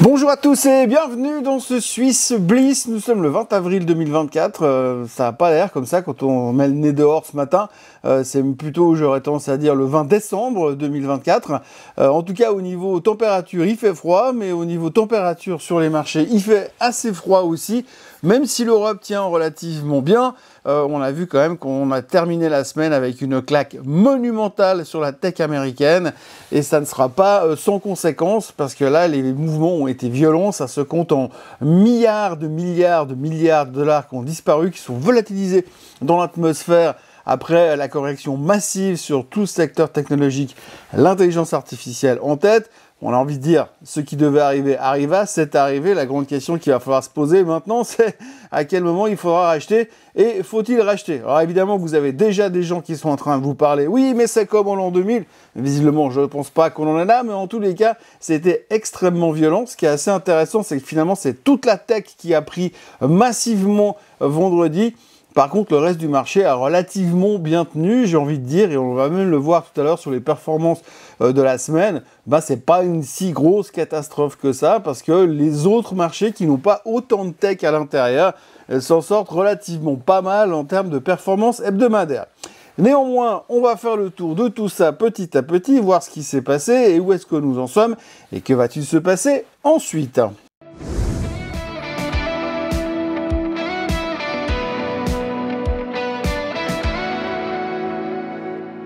Bonjour à tous et bienvenue dans ce Suisse Bliss. Nous sommes le 20 avril 2024. Ça n'a pas l'air comme ça quand on met le nez dehors ce matin. C'est plutôt, j'aurais tendance à dire, le 20 décembre 2024. En tout cas, au niveau température, il fait froid, mais au niveau température sur les marchés, il fait assez froid aussi. Même si l'Europe tient relativement bien, on a vu quand même qu'on a terminé la semaine avec une claque monumentale sur la tech américaine. Et ça ne sera pas sans conséquence, parce que là, les mouvements ont été violents. Ça se compte en milliards de dollars qui ont disparu, qui sont volatilisés dans l'atmosphère après la correction massive sur tout le secteur technologique, l'intelligence artificielle en tête. On a envie de dire, ce qui devait arriver arriva, c'est arrivé. La grande question qu'il va falloir se poser maintenant, c'est à quel moment il faudra racheter et faut-il racheter? Alors évidemment, vous avez déjà des gens qui sont en train de vous parler. Oui, mais c'est comme en l'an 2000. Visiblement, je ne pense pas qu'on en est là, mais en tous les cas, c'était extrêmement violent. Ce qui est assez intéressant, c'est que finalement, c'est toute la tech qui a pris massivement vendredi. Par contre, le reste du marché a relativement bien tenu, j'ai envie de dire, et on va même le voir tout à l'heure sur les performances de la semaine. C'est pas une si grosse catastrophe que ça, parce que les autres marchés qui n'ont pas autant de tech à l'intérieur s'en sortent relativement pas mal en termes de performance hebdomadaire. Néanmoins, on va faire le tour de tout ça petit à petit, voir ce qui s'est passé et où est-ce que nous en sommes, et que va-t-il se passer ensuite.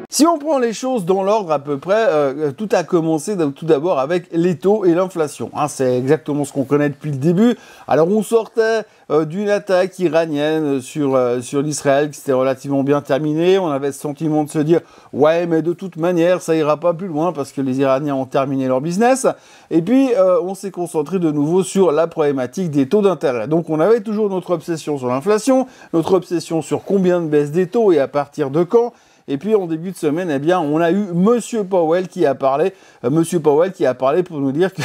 Si on prend les choses dans l'ordre à peu près, tout a commencé tout d'abord avec les taux et l'inflation. C'est exactement ce qu'on connaît depuis le début. Alors on sortait d'une attaque iranienne sur l'Israël qui s'était relativement bien terminée. On avait ce sentiment de se dire « Ouais, mais de toute manière, ça ira pas plus loin parce que les Iraniens ont terminé leur business. » Et puis, on s'est concentré de nouveau sur la problématique des taux d'intérêt. Donc on avait toujours notre obsession sur l'inflation, notre obsession sur combien de baisse des taux et à partir de quand. Et puis, en début de semaine, eh bien, on a eu Monsieur Powell qui a parlé. Monsieur Powell qui a parlé pour nous dire que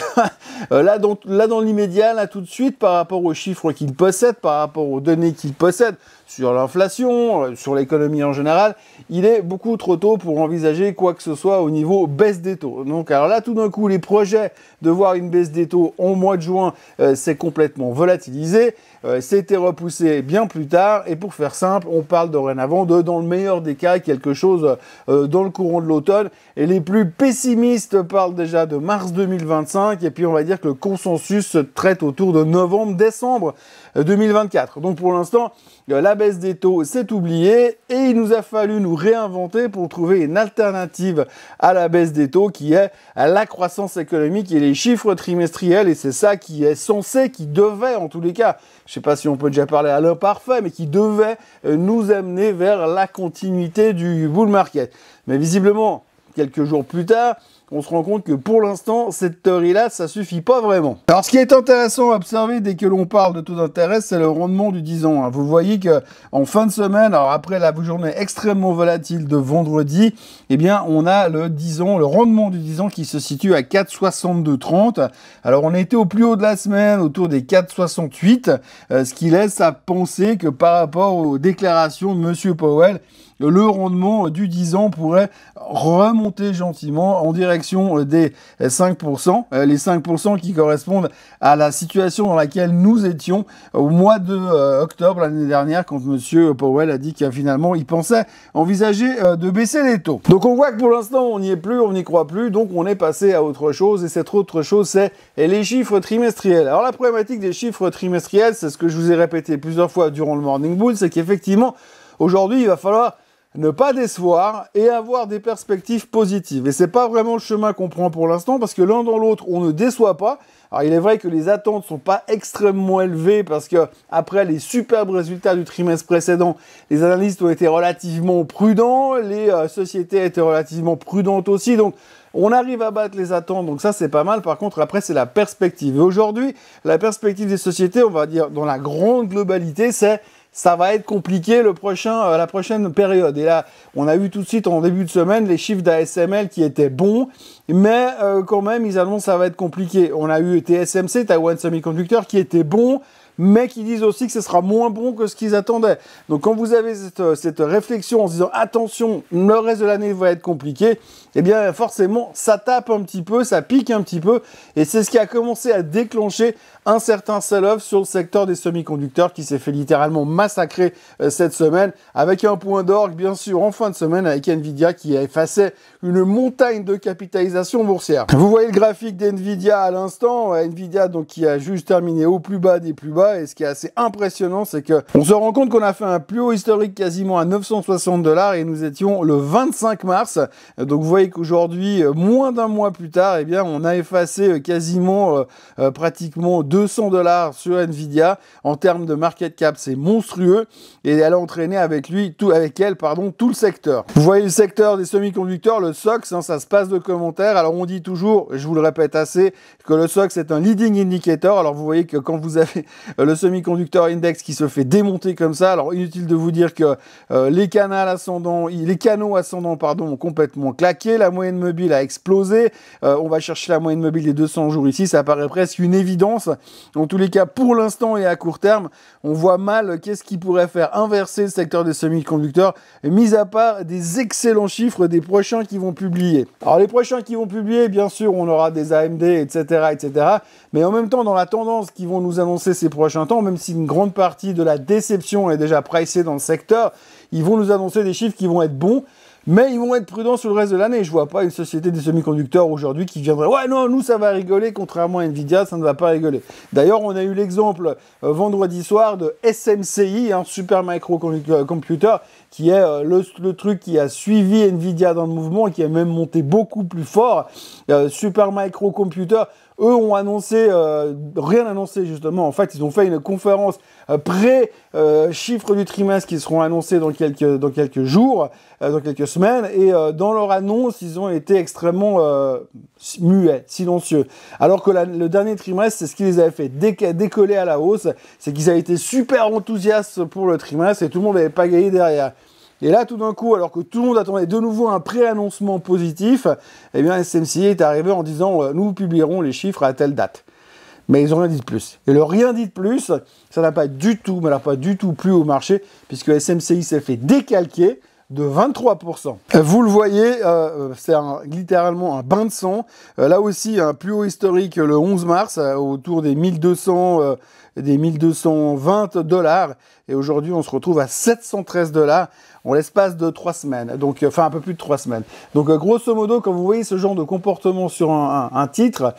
là, dans l'immédiat, là, tout de suite, par rapport aux chiffres qu'il possède, par rapport aux données qu'il possède sur l'inflation, sur l'économie en général, il est beaucoup trop tôt pour envisager quoi que ce soit au niveau baisse des taux. Donc, alors là, tout d'un coup, les projets de voir une baisse des taux en mois de juin, c'est complètement volatilisé. C'était repoussé bien plus tard. Et pour faire simple, on parle dorénavant de, dans le meilleur des cas, quelque chose dans le courant de l'automne. Et les plus pessimistes parlent déjà de mars 2025. Et puis, on va dire que le consensus se traite autour de novembre-décembre 2024. Donc, pour l'instant, la baisse des taux, c'est oublié. Et il nous a fallu nous réinventer pour trouver une alternative à la baisse des taux qui est la croissance économique et les chiffres trimestriels. Et c'est ça qui est censé, qui devait en tous les cas, je ne sais pas si on peut déjà parler à l'imparfait, mais qui devait nous amener vers la continuité du bull market. Mais visiblement, quelques jours plus tard, on se rend compte que pour l'instant, cette théorie-là, ça suffit pas vraiment. Alors, ce qui est intéressant à observer dès que l'on parle de taux d'intérêt, c'est le rendement du 10 ans. Vous voyez que en fin de semaine, alors après la journée extrêmement volatile de vendredi, eh bien, on a le 10 ans, le rendement du 10 ans qui se situe à 4,6230. Alors, on était au plus haut de la semaine, autour des 4,68, ce qui laisse à penser que par rapport aux déclarations de Monsieur Powell, le rendement du 10 ans pourrait remonter gentiment en direction des 5%, les 5% qui correspondent à la situation dans laquelle nous étions au mois de octobre l'année dernière quand Monsieur Powell a dit qu'il finalement il pensait envisager de baisser les taux. Donc on voit que pour l'instant on n'y est plus, on n'y croit plus, donc on est passé à autre chose et cette autre chose c'est les chiffres trimestriels. Alors la problématique des chiffres trimestriels, c'est ce que je vous ai répété plusieurs fois durant le Morning Bull, c'est qu'effectivement aujourd'hui il va falloir ne pas décevoir et avoir des perspectives positives. Et c'est pas vraiment le chemin qu'on prend pour l'instant parce que l'un dans l'autre, on ne déçoit pas. Alors, il est vrai que les attentes sont pas extrêmement élevées parce que après les superbes résultats du trimestre précédent, les analystes ont été relativement prudents, les sociétés étaient relativement prudentes aussi. Donc, on arrive à battre les attentes, donc ça c'est pas mal. Par contre, après c'est la perspective. Et aujourd'hui, la perspective des sociétés, on va dire dans la grande globalité, c'est ça va être compliqué la prochaine période. Et là, on a vu tout de suite en début de semaine les chiffres d'ASML qui étaient bons, mais quand même, ils annoncent que ça va être compliqué. On a eu TSMC, Taiwan Semiconductor, qui était bon, mais qui disent aussi que ce sera moins bon que ce qu'ils attendaient. Donc quand vous avez cette réflexion en se disant attention, le reste de l'année va être compliqué, eh bien forcément ça tape un petit peu, ça pique un petit peu, et c'est ce qui a commencé à déclencher un certain sell-off sur le secteur des semi-conducteurs qui s'est fait littéralement massacrer cette semaine, avec un point d'orgue bien sûr en fin de semaine avec Nvidia qui a effacé une montagne de capitalisation boursière. Vous voyez le graphique d'Nvidia à l'instant, Nvidia donc qui a juste terminé au plus bas des plus bas, et ce qui est assez impressionnant c'est que on se rend compte qu'on a fait un plus haut historique quasiment à 960 $ et nous étions le 25 mars, donc vous voyez qu'aujourd'hui, moins d'un mois plus tard, eh bien on a effacé quasiment pratiquement 200 $ sur Nvidia. En termes de market cap, c'est monstrueux, et elle a entraîné avec elle tout le secteur. Vous voyez le secteur des semi-conducteurs, le SOX, ça se passe de commentaires. Alors on dit toujours, je vous le répète assez, que le SOX est un leading indicator. Alors vous voyez que quand vous avez le semi-conducteur index qui se fait démonter comme ça, alors inutile de vous dire que les canaux ascendants ont complètement claqué, la moyenne mobile a explosé. On va chercher la moyenne mobile des 200 jours ici, ça paraît presque une évidence. En tous les cas, pour l'instant et à court terme, on voit mal qu'est-ce qui pourrait faire inverser le secteur des semi-conducteurs, mis à part des excellents chiffres des prochains qui vont publier. Alors les prochains qui vont publier, bien sûr, on aura des AMD, etc., mais en même temps, dans la tendance qu'ils vont nous annoncer ces prochains temps, même si une grande partie de la déception est déjà pricée dans le secteur, ils vont nous annoncer des chiffres qui vont être bons, mais ils vont être prudents sur le reste de l'année. Je vois pas une société des semi-conducteurs aujourd'hui qui viendrait « Ouais, non, nous, ça va rigoler, contrairement à Nvidia, ça ne va pas rigoler. » D'ailleurs, on a eu l'exemple vendredi soir de SMCI, Super Micro Computer, qui est le truc qui a suivi Nvidia dans le mouvement et qui a même monté beaucoup plus fort. Super Micro Computer, eux ont annoncé, rien annoncé justement. En fait, ils ont fait une conférence pré-chiffres du trimestre qui seront annoncés dans quelques jours, dans quelques semaines. Et dans leur annonce, ils ont été extrêmement muets, silencieux. Alors que le dernier trimestre, c'est ce qui les avait fait décoller à la hausse. C'est qu'ils avaient été super enthousiastes pour le trimestre et tout le monde n'avait pas gagné derrière. Et là, tout d'un coup, alors que tout le monde attendait de nouveau un pré-annoncement positif, eh bien, SMCI est arrivé en disant nous publierons les chiffres à telle date. Mais ils n'ont rien dit de plus. Et le rien dit de plus, ça n'a pas du tout plu au marché, puisque SMCI s'est fait décalquer de 23%. Vous le voyez, c'est littéralement un bain de sang. Là aussi, un plus haut historique le 11 mars, autour des 1220 $. Et aujourd'hui, on se retrouve à 713 $ en l'espace de 3 semaines. Donc, enfin, un peu plus de 3 semaines. Donc, grosso modo, quand vous voyez ce genre de comportement sur un titre,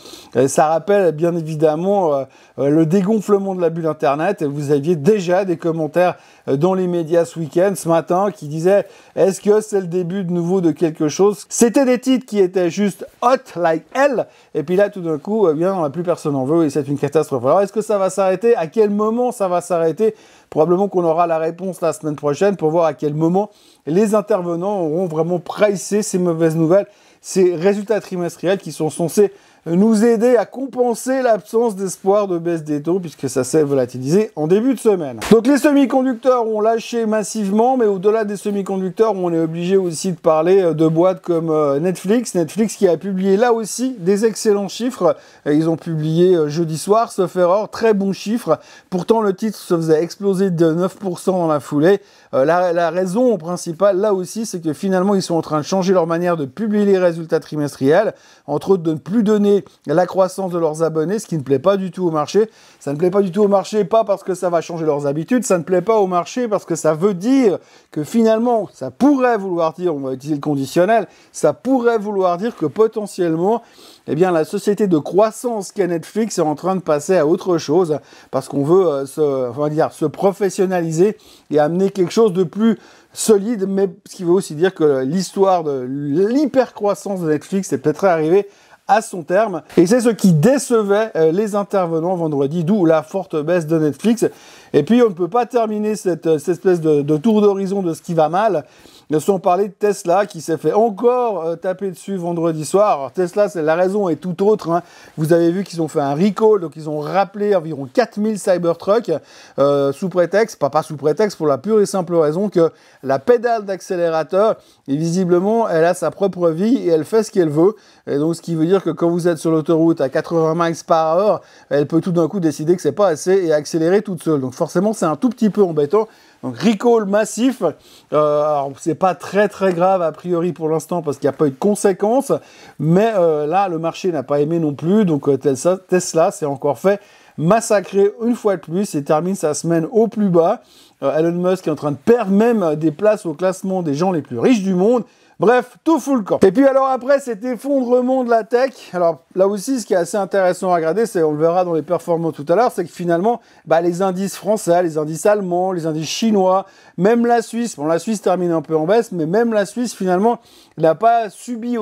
ça rappelle bien évidemment le dégonflement de la bulle Internet. Et vous aviez déjà des commentaires dans les médias ce week-end, ce matin, qui disaient « Est-ce que c'est le début de nouveau de quelque chose ?» C'était des titres qui étaient juste hot like hell. Et puis là, tout d'un coup, eh bien, plus personne en veut et c'est une catastrophe. Alors, est-ce que ça va s'arrêter? À quel moment ça va s'arrêter? Probablement qu'on aura la réponse la semaine prochaine pour voir à quel moment les intervenants auront vraiment pricé ces mauvaises nouvelles, ces résultats trimestriels qui sont censés nous aider à compenser l'absence d'espoir de baisse des taux puisque ça s'est volatilisé en début de semaine. Donc les semi-conducteurs ont lâché massivement, mais au-delà des semi-conducteurs, on est obligé aussi de parler de boîtes comme Netflix. Netflix qui a publié là aussi des excellents chiffres. Ils ont publié jeudi soir, sauf erreur, très bons chiffres. Pourtant le titre se faisait exploser de 9% dans la foulée. La raison principale là aussi, c'est que finalement ils sont en train de changer leur manière de publier les résultats trimestriels, entre autres de ne plus donner la croissance de leurs abonnés, ce qui ne plaît pas du tout au marché. Ça ne plaît pas du tout au marché, pas parce que ça va changer leurs habitudes, ça ne plaît pas au marché parce que ça veut dire que finalement, ça pourrait vouloir dire, on va utiliser le conditionnel, ça pourrait vouloir dire que potentiellement, eh bien, la société de croissance qu'est Netflix est en train de passer à autre chose parce qu'on veut se professionnaliser et amener quelque chose de plus solide, mais ce qui veut aussi dire que l'histoire de l'hypercroissance de Netflix est peut-être arrivée à son terme. Et c'est ce qui décevait les intervenants vendredi, d'où la forte baisse de Netflix. Et puis, on ne peut pas terminer cette espèce de tour d'horizon de ce qui va mal Sans parler de Tesla qui s'est fait encore taper dessus vendredi soir. Alors Tesla, la raison est tout autre, hein. Vous avez vu qu'ils ont fait un recall, donc ils ont rappelé environ 4000 Cybertruck sous prétexte, pas sous prétexte, pour la pure et simple raison que la pédale d'accélérateur, et visiblement, elle a sa propre vie et elle fait ce qu'elle veut. Et donc, ce qui veut dire que quand vous êtes sur l'autoroute à 80 miles par heure, elle peut tout d'un coup décider que c'est pas assez et accélérer toute seule. Donc, forcément, c'est un tout petit peu embêtant. Donc, recall massif. Alors, c'est pas très grave a priori pour l'instant parce qu'il n'y a pas eu de conséquences. Mais là, le marché n'a pas aimé non plus. Donc, Tesla s'est encore fait massacrer une fois de plus et termine sa semaine au plus bas. Elon Musk est en train de perdre même des places au classement des gens les plus riches du monde. Bref, tout fout le camp. Et puis alors après cet effondrement de la tech, alors là aussi ce qui est assez intéressant à regarder, c'est, on le verra dans les performances tout à l'heure, c'est que finalement, les indices français, les indices allemands, les indices chinois, même la Suisse, bon la Suisse termine un peu en baisse, mais même la Suisse finalement n'a pas subi,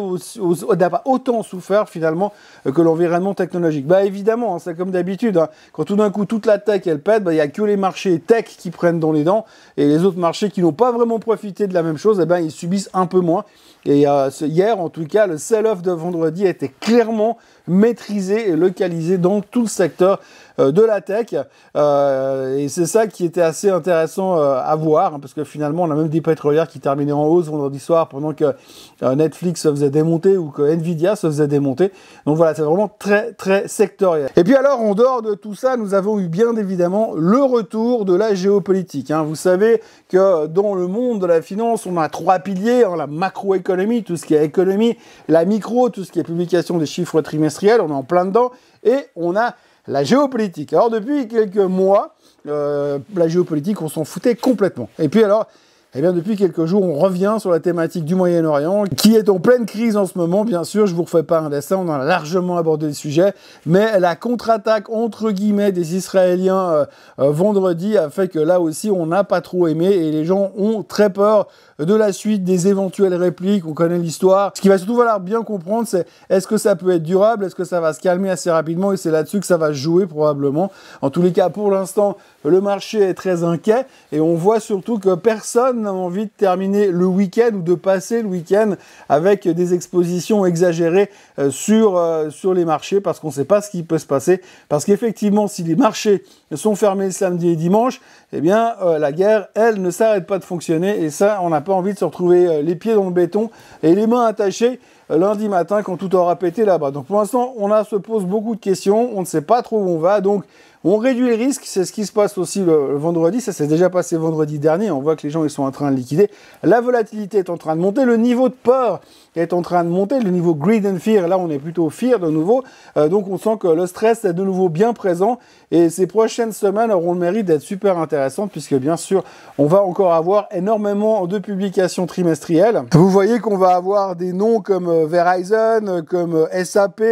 n'a pas autant souffert finalement que l'environnement technologique. Évidemment, hein, c'est comme d'habitude, hein, quand tout d'un coup toute la tech elle pète, il n'y a que les marchés tech qui prennent dans les dents, et les autres marchés qui n'ont pas vraiment profité de la même chose, ils subissent un peu moins. Et hier, en tout cas, le sell-off de vendredi était clairement maîtrisé et localisé dans tout le secteur de la tech. Et c'est ça qui était assez intéressant à voir, hein, parce que finalement, on a même des pétrolières qui terminaient en hausse vendredi soir pendant que Netflix se faisait démonter ou que Nvidia se faisait démonter. Donc voilà, c'est vraiment très sectoriel. Et puis alors, en dehors de tout ça, nous avons eu bien évidemment le retour de la géopolitique. Hein. Vous savez que dans le monde de la finance, on a 3 piliers, hein, la macroéconomie, tout ce qui est économie, la micro, tout ce qui est publication des chiffres trimestriels, on est en plein dedans, et on a la géopolitique. Alors depuis quelques mois, la géopolitique, on s'en foutait complètement. Et puis alors, depuis quelques jours, on revient sur la thématique du Moyen-Orient, qui est en pleine crise en ce moment, bien sûr, je vous refais pas un dessin, on a largement abordé le sujet, mais la contre-attaque, entre guillemets, des Israéliens vendredi a fait que là aussi, on n'a pas trop aimé, et les gens ont très peur de la suite, des éventuelles répliques, on connaît l'histoire. Ce qui va surtout falloir bien comprendre, c'est est-ce que ça peut être durable, est-ce que ça va se calmer assez rapidement, et c'est là-dessus que ça va se jouer probablement. En tous les cas, pour l'instant, le marché est très inquiet, et on voit surtout que personne n'a envie de terminer le week-end ou de passer le week-end avec des expositions exagérées sur les marchés, parce qu'on ne sait pas ce qui peut se passer, parce qu'effectivement, si les marchés sont fermés samedi et dimanche, la guerre, elle, ne s'arrête pas de fonctionner, et ça, on n'a pas envie de se retrouver les pieds dans le béton et les mains attachées lundi matin quand tout aura pété là-bas. Donc pour l'instant, on se pose beaucoup de questions, on ne sait pas trop où on va, donc on réduit les risques, c'est ce qui se passe aussi le vendredi, ça s'est déjà passé vendredi dernier, on voit que les gens ils sont en train de liquider, la volatilité est en train de monter, le niveau de peur est en train de monter, le niveau greed and fear, là on est plutôt fear de nouveau, donc on sent que le stress est de nouveau bien présent, et ces prochaines semaines auront le mérite d'être super intéressantes, puisque bien sûr on va encore avoir énormément de publications trimestrielles. Vous voyez qu'on va avoir des noms comme Verizon, comme SAP,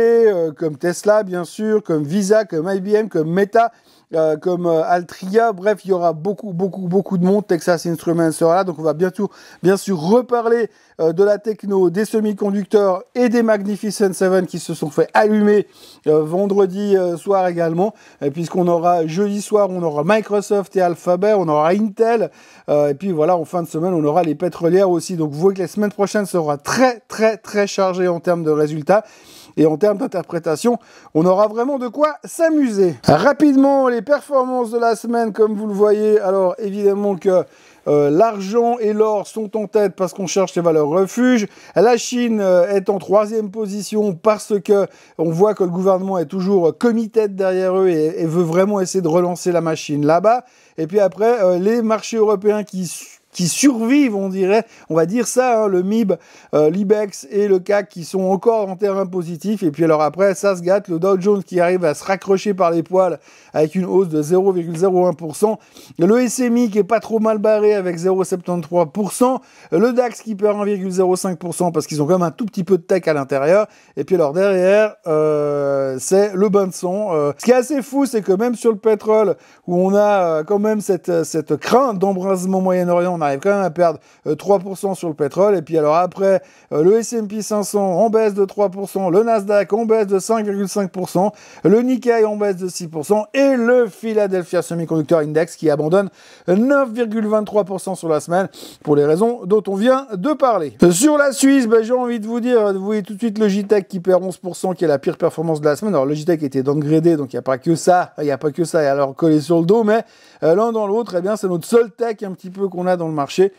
comme Tesla bien sûr, comme Visa, comme IBM, comme Meta, comme Altria, bref, il y aura beaucoup de monde. Texas Instruments sera là, donc on va bientôt, bien sûr, reparler de la techno, des semi-conducteurs et des Magnificent Seven qui se sont fait allumer vendredi soir également, puisqu'on aura jeudi soir, on aura Microsoft et Alphabet, on aura Intel, et puis voilà, en fin de semaine, on aura les pétrolières aussi. Donc vous voyez que la semaine prochaine sera très chargée en termes de résultats. Et en termes d'interprétation, on aura vraiment de quoi s'amuser. Rapidement, les performances de la semaine, comme vous le voyez. Alors, évidemment que l'argent et l'or sont en tête parce qu'on cherche les valeurs refuges. La Chine est en 3e position parce que on voit que le gouvernement est toujours committé derrière eux et veut vraiment essayer de relancer la machine là-bas. Et puis après, les marchés européens qui survivent, on va dire ça, hein, le MIB, l'IBEX et le CAC qui sont encore en terrain positif, et puis alors après, ça se gâte, le Dow Jones qui arrive à se raccrocher par les poils avec une hausse de 0,01%, le SMI qui est pas trop mal barré avec 0,73%, le DAX qui perd 1,05% parce qu'ils ont quand même un tout petit peu de tech à l'intérieur, et puis alors derrière, c'est le bain de sang. Ce qui est assez fou, c'est que même sur le pétrole, où on a quand même cette crainte d'embrasement Moyen-Orient, on arrive quand même à perdre 3% sur le pétrole. Et puis alors après, le S&P 500 en baisse de 3%, le Nasdaq en baisse de 5,5%, le Nikkei en baisse de 6% et le Philadelphia Semiconductor Index qui abandonne 9,23% sur la semaine pour les raisons dont on vient de parler. Sur la Suisse, j'ai envie de vous dire, vous voyez tout de suite Logitech qui perd 11%, qui est la pire performance de la semaine. Alors Logitech était downgradé, donc il n'y a pas que ça, il y a alors collé sur le dos, mais l'un dans l'autre, eh bien c'est notre seul tech un petit peu qu'on a dans le marché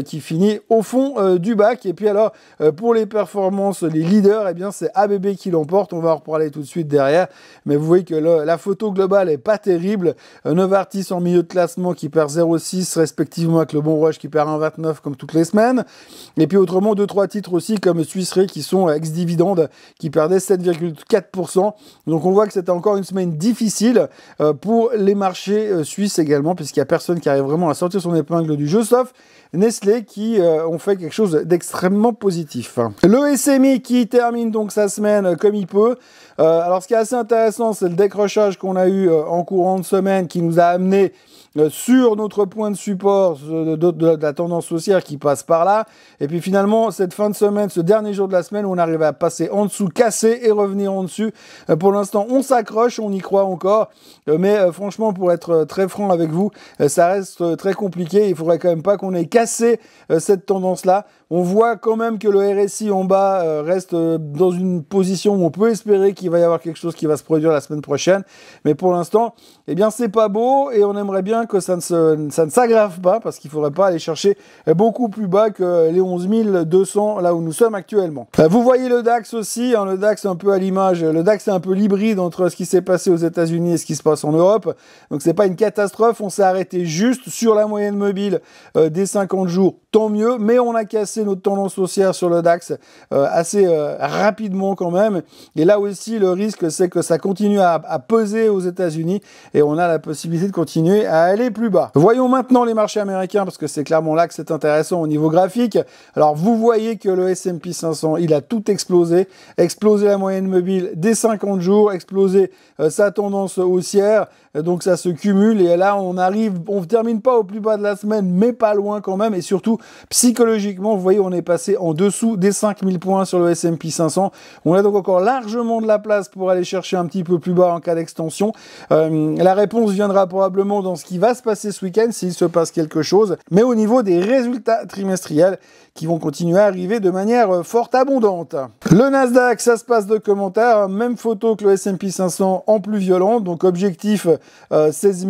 qui finit au fond du bac. Et puis alors pour les performances, les leaders, eh bien c'est ABB qui l'emporte. On va en reparler tout de suite derrière, mais vous voyez que la photo globale est pas terrible. Novartis en milieu de classement qui perd 0,6 respectivement, avec le Bon Rush qui perd 1,29 comme toutes les semaines. Et puis autrement 2-3 titres aussi comme Swiss Re qui sont ex-dividende qui perdaient 7,4%. Donc on voit que c'était encore une semaine difficile pour les marchés suisses également, puisqu'il n'y a personne qui arrive vraiment à sortir son épingle du jeu, sauf Nestlé qui ont fait quelque chose d'extrêmement positif. Le SMI qui termine donc sa semaine comme il peut. Alors ce qui est assez intéressant, c'est le décrochage qu'on a eu en courant de semaine qui nous a amené sur notre point de support de la tendance haussière qui passe par là. Et puis finalement, cette fin de semaine, ce dernier jour de la semaine, on arrive à passer en dessous, casser et revenir en dessus. Pour l'instant, on s'accroche, on y croit encore. Mais franchement, pour être très franc avec vous, ça reste très compliqué. Il faudrait quand même pas qu'on ait cassé cette tendance-là. On voit quand même que le RSI en bas reste dans une position où on peut espérer qu'il va y avoir quelque chose qui va se produire la semaine prochaine. Mais pour l'instant, eh bien, c'est pas beau et on aimerait bien que ça ne s'aggrave pas parce qu'il faudrait pas aller chercher beaucoup plus bas que les 11 200 là où nous sommes actuellement. Vous voyez le DAX aussi, hein, le DAX un peu à l'image. Le DAX est un peu l'hybride entre ce qui s'est passé aux États-Unis et ce qui se passe en Europe. Donc c'est pas une catastrophe, on s'est arrêté juste sur la moyenne mobile des 50 jours. Tant mieux, mais on a cassé notre tendance haussière sur le DAX assez rapidement quand même. Et là aussi, le risque, c'est que ça continue à peser aux États-Unis et on a la possibilité de continuer à aller plus bas. Voyons maintenant les marchés américains parce que c'est clairement là que c'est intéressant au niveau graphique. Alors, vous voyez que le S&P 500, il a tout explosé. Explosé la moyenne mobile des 50 jours, explosé sa tendance haussière. Donc ça se cumule et là on termine pas au plus bas de la semaine mais pas loin quand même et surtout psychologiquement vous voyez on est passé en dessous des 5000 points sur le S&P 500. On a donc encore largement de la place pour aller chercher un petit peu plus bas en cas d'extension. La réponse viendra probablement dans ce qui va se passer ce week-end s'il se passe quelque chose, mais au niveau des résultats trimestriels qui vont continuer à arriver de manière fort abondante. Le Nasdaq, ça se passe de commentaires, même photo que le S&P 500 en plus violent, donc objectif 16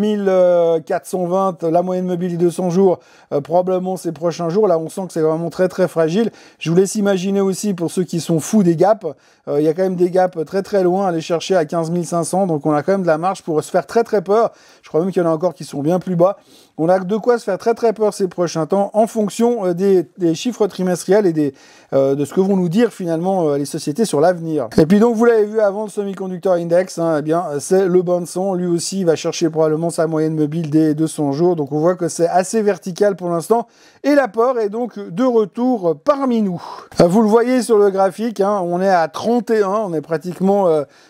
420, la moyenne mobile des 200 jours, probablement ces prochains jours. Là, on sent que c'est vraiment très très fragile. Je vous laisse imaginer aussi pour ceux qui sont fous des gaps, il y a quand même des gaps très très loin à aller chercher à 15 500, donc on a quand même de la marge pour se faire très très peur. Je crois même qu'il y en a encore qui sont bien plus bas. On a de quoi se faire très très peur ces prochains temps en fonction des chiffres trimestriels et de ce que vont nous dire finalement les sociétés sur l'avenir. Et puis donc vous l'avez vu avant le Semiconductor Index, hein, eh bien c'est le bain de sang, lui aussi il va chercher probablement sa moyenne mobile des 200 jours, donc on voit que c'est assez vertical pour l'instant et la peur est donc de retour parmi nous. Vous le voyez sur le graphique, hein, on est à 31, on est pratiquement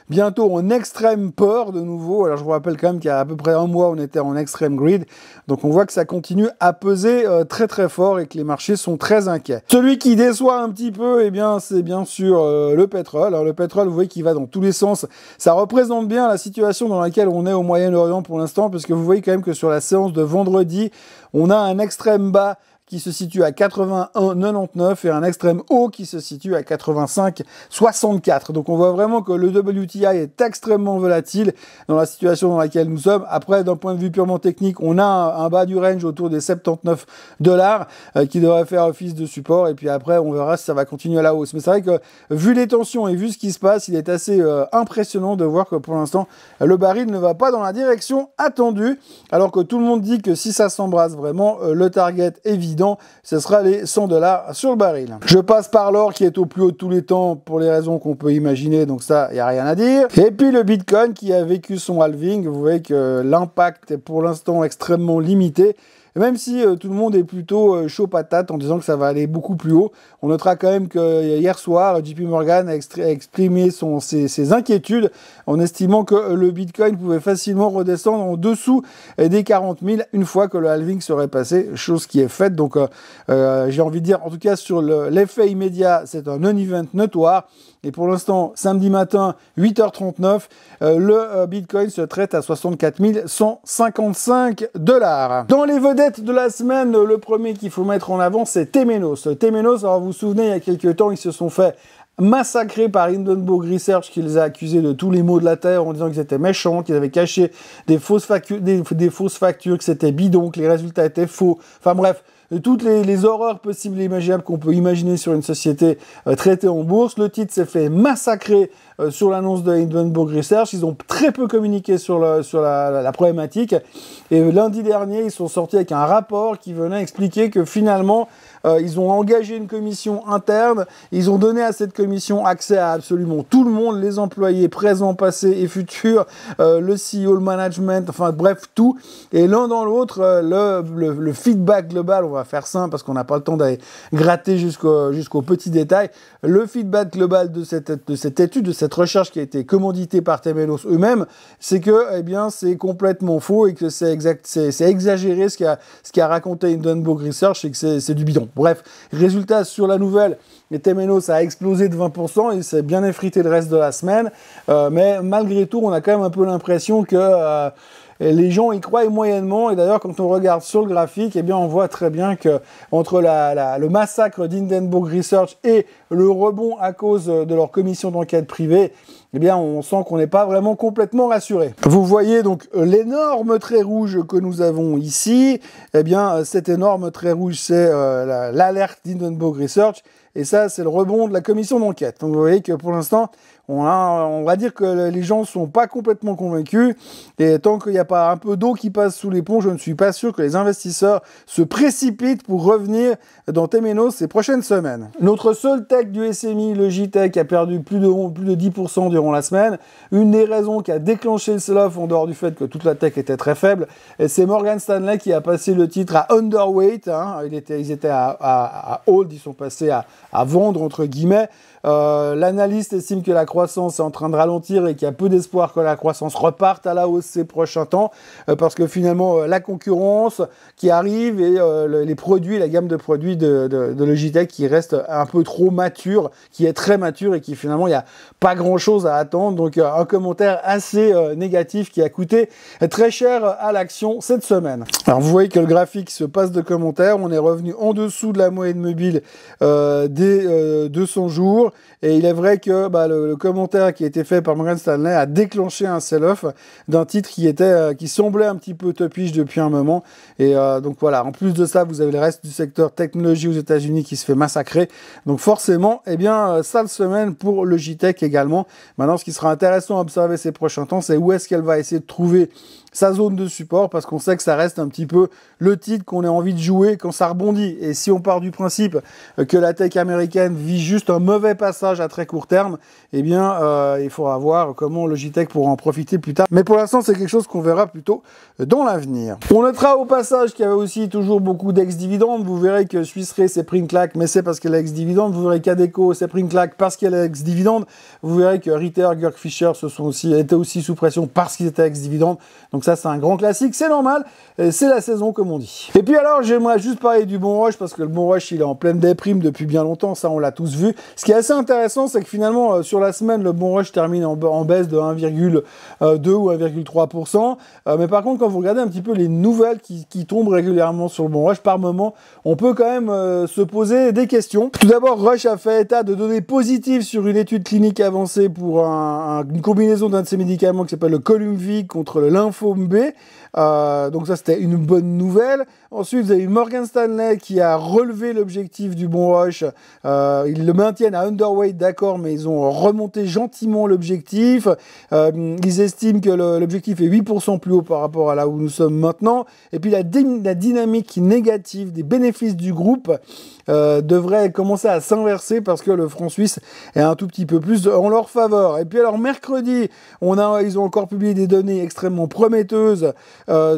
bientôt en extrême peur de nouveau. Alors je vous rappelle quand même qu'il y a à peu près un mois on était en extrême greed, donc on voit que ça continue à peser très très fort et que les marchés sont très inquiets. Celui qui déçoit un petit peu, eh bien, c'est bien sûr le pétrole. Alors le pétrole, vous voyez qu'il va dans tous les sens. Ça représente bien la situation dans laquelle on est au Moyen-Orient pour l'instant, parce que vous voyez quand même que sur la séance de vendredi, on a un extrême bas qui se situe à 81,99 et un extrême haut qui se situe à 85,64. Donc on voit vraiment que le WTI est extrêmement volatile dans la situation dans laquelle nous sommes. Après, d'un point de vue purement technique, on a un bas du range autour des 79 $ qui devrait faire office de support. Et puis après, on verra si ça va continuer à la hausse. Mais c'est vrai que vu les tensions et vu ce qui se passe, il est assez impressionnant de voir que pour l'instant, le baril ne va pas dans la direction attendue. Alors que tout le monde dit que si ça s'embrasse vraiment, le target est vide. Ce sera les 100 $ sur le baril. Je passe par l'or qui est au plus haut de tous les temps pour les raisons qu'on peut imaginer, donc ça, il n'y a rien à dire. Et puis le Bitcoin qui a vécu son halving, vous voyez que l'impact est pour l'instant extrêmement limité. Et même si tout le monde est plutôt chaud patate en disant que ça va aller beaucoup plus haut, on notera quand même que hier soir, JP Morgan a exprimé ses inquiétudes en estimant que le Bitcoin pouvait facilement redescendre en dessous des 40 000 une fois que le halving serait passé, chose qui est faite. Donc j'ai envie de dire, en tout cas sur l'effet immédiat, c'est un non-event notoire. Et pour l'instant, samedi matin, 8h39, le Bitcoin se traite à 64 155 $. Dans les vedettes de la semaine, le premier qu'il faut mettre en avant, c'est Temenos. Temenos, alors vous vous souvenez, il y a quelques temps, ils se sont fait massacrés par Hindenburg Research qui les a accusés de tous les maux de la terre en disant qu'ils étaient méchants, qu'ils avaient caché des fausses factures, que c'était bidon, que les résultats étaient faux. Enfin bref, toutes les horreurs possibles et imaginables qu'on peut imaginer sur une société traitée en bourse. Le titre s'est fait massacrer sur l'annonce de Hindenburg Research. Ils ont très peu communiqué sur la problématique. Et lundi dernier, ils sont sortis avec un rapport qui venait expliquer que finalement, ils ont engagé une commission interne. Ils ont donné à cette commission accès à absolument tout le monde, les employés présents, passés et futurs, le CEO, le management, enfin bref, tout. Et l'un dans l'autre, le feedback global, on va faire simple parce qu'on n'a pas le temps d'aller gratter jusqu'aux petits détails. Le feedback global de cette étude, de cette recherche qui a été commanditée par Temenos eux-mêmes, c'est que, eh bien, c'est complètement faux et que c'est exagéré ce qu'a raconté Hindenburg Research et que c'est du bidon. Bref, résultat sur la nouvelle, Temenos a explosé de 20% et s'est bien effrité le reste de la semaine. Mais malgré tout, on a quand même un peu l'impression que les gens y croient moyennement. Et d'ailleurs, quand on regarde sur le graphique, eh bien, on voit très bien que entre le massacre d'Hindenburg Research et le rebond à cause de leur commission d'enquête privée, eh bien, on sent qu'on n'est pas vraiment complètement rassuré. Vous voyez donc l'énorme trait rouge que nous avons ici. Eh bien, cet énorme trait rouge, c'est l'alerte d'Hindenburg Research. Et ça, c'est le rebond de la commission d'enquête. Donc, vous voyez que pour l'instant, on va dire que les gens ne sont pas complètement convaincus. Et tant qu'il n'y a pas un peu d'eau qui passe sous les ponts, je ne suis pas sûr que les investisseurs se précipitent pour revenir dans Temenos ces prochaines semaines. Notre seul tech du SMI, le JTech, a perdu plus de 10% durant la semaine. Une des raisons qui a déclenché le sell-off, en dehors du fait que toute la tech était très faible, c'est Morgan Stanley qui a passé le titre à underweight. Hein. Ils étaient à hold, ils sont passés à vendre, entre guillemets. L'analyste estime que la croissance est en train de ralentir et qu'il y a peu d'espoir que la croissance reparte à la hausse ces prochains temps, parce que finalement la concurrence qui arrive et les produits, la gamme de produits de Logitech qui reste un peu trop mature, qui est très mature et qui finalement il n'y a pas grand chose à attendre. Donc un commentaire assez négatif qui a coûté très cher à l'action cette semaine. Alors vous voyez que le graphique se passe de commentaires, on est revenu en dessous de la moyenne mobile des 200 jours. Et il est vrai que le commentaire qui a été fait par Morgan Stanley a déclenché un sell-off d'un titre qui semblait un petit peu topiche depuis un moment. Et donc voilà, en plus de ça, vous avez le reste du secteur technologie aux États-Unis qui se fait massacrer. Donc forcément, eh bien, sale semaine pour Logitech également. Maintenant, ce qui sera intéressant à observer ces prochains temps, c'est où est-ce qu'elle va essayer de trouver sa zone de support, parce qu'on sait que ça reste un petit peu le titre qu'on a envie de jouer quand ça rebondit. Et si on part du principe que la tech américaine vit juste un mauvais passage à très court terme, eh bien, il faudra voir comment Logitech pourra en profiter plus tard. Mais pour l'instant, c'est quelque chose qu'on verra plutôt dans l'avenir. On notera au passage qu'il y avait aussi toujours beaucoup d'ex-dividendes. Vous verrez que Swiss Re s'est pris une claque, mais c'est parce qu'elle a ex-dividende. Vous verrez qu'Adecco s'est pris une claque parce qu'elle a ex-dividende. Vous verrez que Ritter, Georg Fischer étaient aussi sous pression parce qu'ils étaient ex-dividende. Donc ça, c'est un grand classique, c'est normal, c'est la saison comme on dit. Et puis alors, j'aimerais juste parler du Bon Rush, parce que le Bon Rush, il est en pleine déprime depuis bien longtemps, ça on l'a tous vu. Ce qui est assez intéressant, c'est que finalement, sur la semaine, le Bon Rush termine en baisse de 1,2 ou 1,3%. Mais par contre, quand vous regardez un petit peu les nouvelles qui tombent régulièrement sur le Bon Rush, par moment, on peut quand même se poser des questions. Tout d'abord, Rush a fait état de données positives sur une étude clinique avancée pour une combinaison d'un de ces médicaments qui s'appelle le Columvi contre le lymphome B. Donc ça, c'était une bonne nouvelle. Ensuite, vous avez eu Morgan Stanley qui a relevé l'objectif du Bon Rush. Ils le maintiennent à underweight, d'accord, mais ils ont remonté gentiment l'objectif. Ils estiment que l'objectif est 8% plus haut par rapport à là où nous sommes maintenant. Et puis la dynamique négative des bénéfices du groupe devrait commencer à s'inverser parce que le franc suisse est un tout petit peu plus en leur faveur. Et puis alors mercredi, ils ont encore publié des données extrêmement prometteuses prometteuse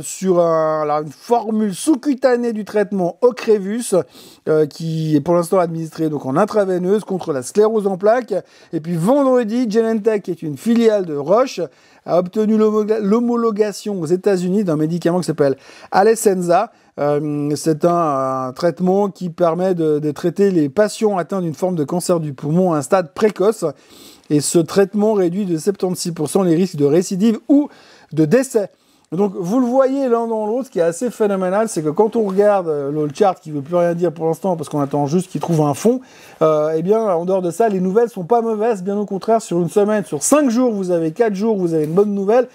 sur une formule sous-cutanée du traitement Ocrevus, qui est pour l'instant administré donc en intraveineuse contre la sclérose en plaques. Et puis vendredi, Genentech, qui est une filiale de Roche, a obtenu l'homologation aux États-Unis d'un médicament qui s'appelle Alecensa. C'est un traitement qui permet de traiter les patients atteints d'une forme de cancer du poumon à un stade précoce. Et ce traitement réduit de 76% les risques de récidive ou de décès. Donc vous le voyez l'un dans l'autre, ce qui est assez phénoménal, c'est que quand on regarde le chart qui ne veut plus rien dire pour l'instant parce qu'on attend juste qu'il trouve un fond, eh bien en dehors de ça, les nouvelles sont pas mauvaises, bien au contraire, sur une semaine, sur 5 jours, vous avez 4 jours, vous avez une bonne nouvelle.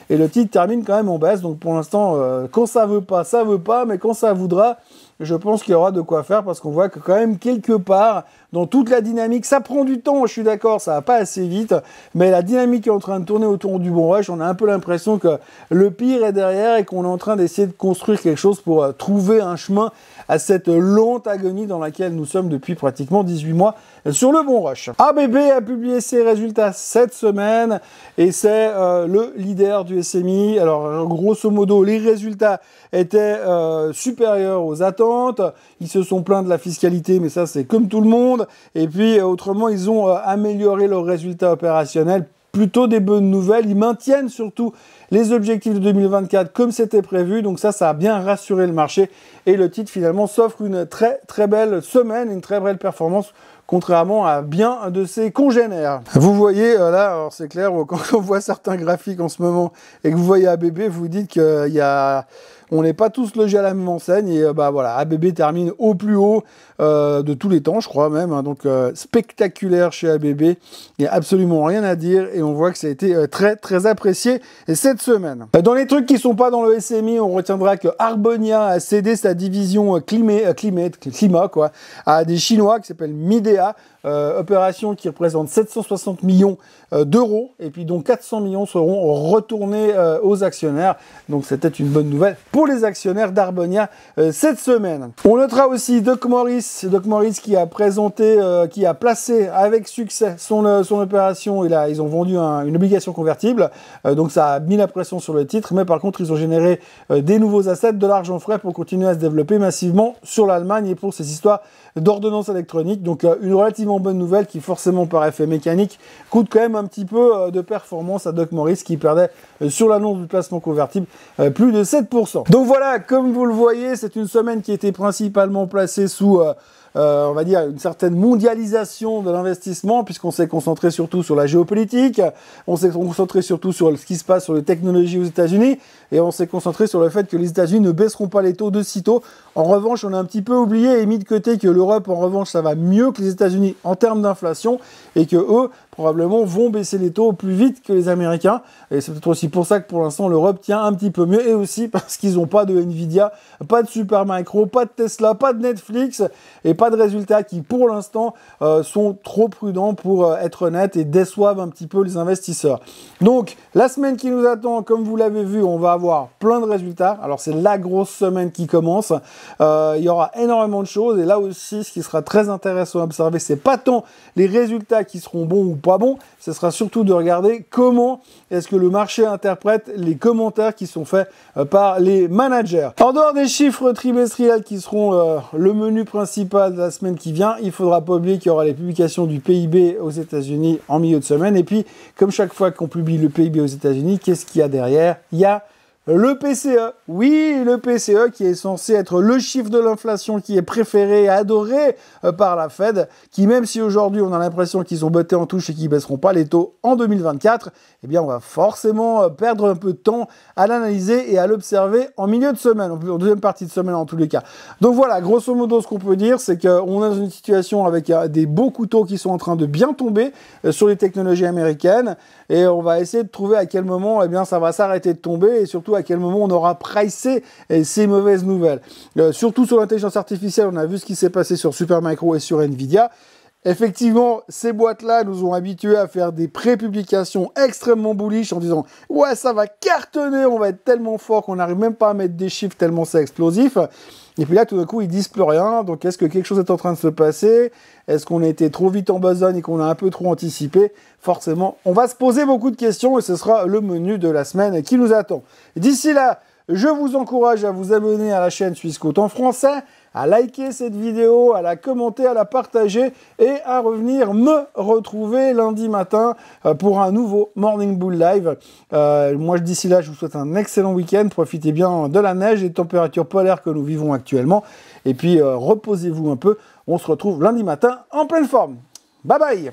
Et le titre termine quand même en baisse, donc pour l'instant, quand ça veut pas, mais quand ça voudra, je pense qu'il y aura de quoi faire, parce qu'on voit que quand même quelque part, dans toute la dynamique, ça prend du temps, je suis d'accord, ça va pas assez vite, mais la dynamique est en train de tourner autour du bon rush, on a un peu l'impression que le pire est derrière et qu'on est en train d'essayer de construire quelque chose pour trouver un chemin à cette lente agonie dans laquelle nous sommes depuis pratiquement 18 mois sur le bon rush. ABB a publié ses résultats cette semaine et c'est le leader du SMI. Alors grosso modo, les résultats étaient supérieurs aux attentes. Ils se sont plaints de la fiscalité, mais ça c'est comme tout le monde. Et puis autrement, ils ont amélioré leurs résultats opérationnels. Plutôt des bonnes nouvelles. Ils maintiennent surtout les objectifs de 2024 comme c'était prévu. Donc ça a bien rassuré le marché. Et le titre finalement s'offre une très très belle semaine, une très belle performance, contrairement à bien de ses congénères. Vous voyez là, alors c'est clair, quand on voit certains graphiques en ce moment et que vous voyez ABB, vous dites qu'il y a... On n'est pas tous logés à la même enseigne et voilà, ABB termine au plus haut de tous les temps, je crois même. Hein, donc spectaculaire chez ABB, il n'y a absolument rien à dire et on voit que ça a été très très apprécié cette semaine. Dans les trucs qui sont pas dans le SMI, on retiendra que Arbonia a cédé sa division climat quoi, à des Chinois qui s'appellent Midea. Opération qui représente 760 millions d'euros et puis donc 400 millions seront retournés aux actionnaires. Donc c'était une bonne nouvelle pour les actionnaires d'Arbonia cette semaine. On notera aussi Doc Morris qui a présenté, qui a placé avec succès son opération. Et là, ils ont vendu une obligation convertible, donc ça a mis la pression sur le titre. Mais par contre, ils ont généré des nouveaux assets, de l'argent frais pour continuer à se développer massivement sur l'Allemagne et pour ces histoires d'ordonnance électronique. Donc une relativement bonne nouvelle qui forcément par effet mécanique coûte quand même un petit peu de performance à Doc Morris qui perdait sur l'annonce du placement convertible plus de 7%. Donc voilà, comme vous le voyez, c'est une semaine qui était principalement placée sous on va dire une certaine mondialisation de l'investissement, puisqu'on s'est concentré surtout sur la géopolitique, on s'est concentré surtout sur ce qui se passe sur les technologies aux États-Unis, et on s'est concentré sur le fait que les États-Unis ne baisseront pas les taux de sitôt. En revanche, on a un petit peu oublié et mis de côté que l'Europe, en revanche, ça va mieux que les États-Unis en termes d'inflation, et que eux, probablement, vont baisser les taux plus vite que les Américains. Et c'est peut-être aussi pour ça que pour l'instant, l'Europe tient un petit peu mieux, et aussi parce qu'ils n'ont pas de Nvidia, pas de Supermicro, pas de Tesla, pas de Netflix, et pas de résultats qui, pour l'instant, sont trop prudents pour être honnêtes et déçoivent un petit peu les investisseurs. Donc, la semaine qui nous attend, comme vous l'avez vu, on va avoir plein de résultats. Alors, c'est la grosse semaine qui commence. Il y aura énormément de choses. Et là aussi, ce qui sera très intéressant à observer, c'est pas tant les résultats qui seront bons ou pas bons, ce sera surtout de regarder comment est-ce que le marché interprète les commentaires qui sont faits par les managers. En dehors des chiffres trimestriels qui seront le menu principal de la semaine qui vient, il ne faudra pas oublier qu'il y aura les publications du PIB aux États-Unis en milieu de semaine. Et puis, comme chaque fois qu'on publie le PIB aux États-Unis, qu'est-ce qu'il y a derrière? Il y a le PCE, oui, le PCE qui est censé être le chiffre de l'inflation qui est préféré et adoré par la Fed, qui même si aujourd'hui on a l'impression qu'ils ont botté en touche et qu'ils baisseront pas les taux en 2024, eh bien on va forcément perdre un peu de temps à l'analyser et à l'observer en milieu de semaine, en deuxième partie de semaine en tous les cas. Donc voilà, grosso modo ce qu'on peut dire, c'est qu'on est dans une situation avec des beaux couteaux qui sont en train de bien tomber sur les technologies américaines, et on va essayer de trouver à quel moment eh bien, ça va s'arrêter de tomber, et surtout à quel moment on aura pricé ces mauvaises nouvelles. Surtout sur l'intelligence artificielle, on a vu ce qui s'est passé sur Supermicro et sur Nvidia. Effectivement, ces boîtes-là nous ont habitués à faire des pré-publications extrêmement bullish en disant « Ouais, ça va cartonner, on va être tellement fort qu'on n'arrive même pas à mettre des chiffres tellement c'est explosif. » Et puis là, tout d'un coup, ils disent plus rien. Donc, est-ce que quelque chose est en train de se passer? Est-ce qu'on a été trop vite en besogne et qu'on a un peu trop anticipé? Forcément, on va se poser beaucoup de questions et ce sera le menu de la semaine qui nous attend. D'ici là, je vous encourage à vous abonner à la chaîne Swissquote en français, à liker cette vidéo, à la commenter, à la partager et à revenir me retrouver lundi matin pour un nouveau Morning Bull Live. Moi, d'ici là, je vous souhaite un excellent week-end. Profitez bien de la neige et des températures polaires que nous vivons actuellement. Et puis, reposez-vous un peu. On se retrouve lundi matin en pleine forme. Bye bye!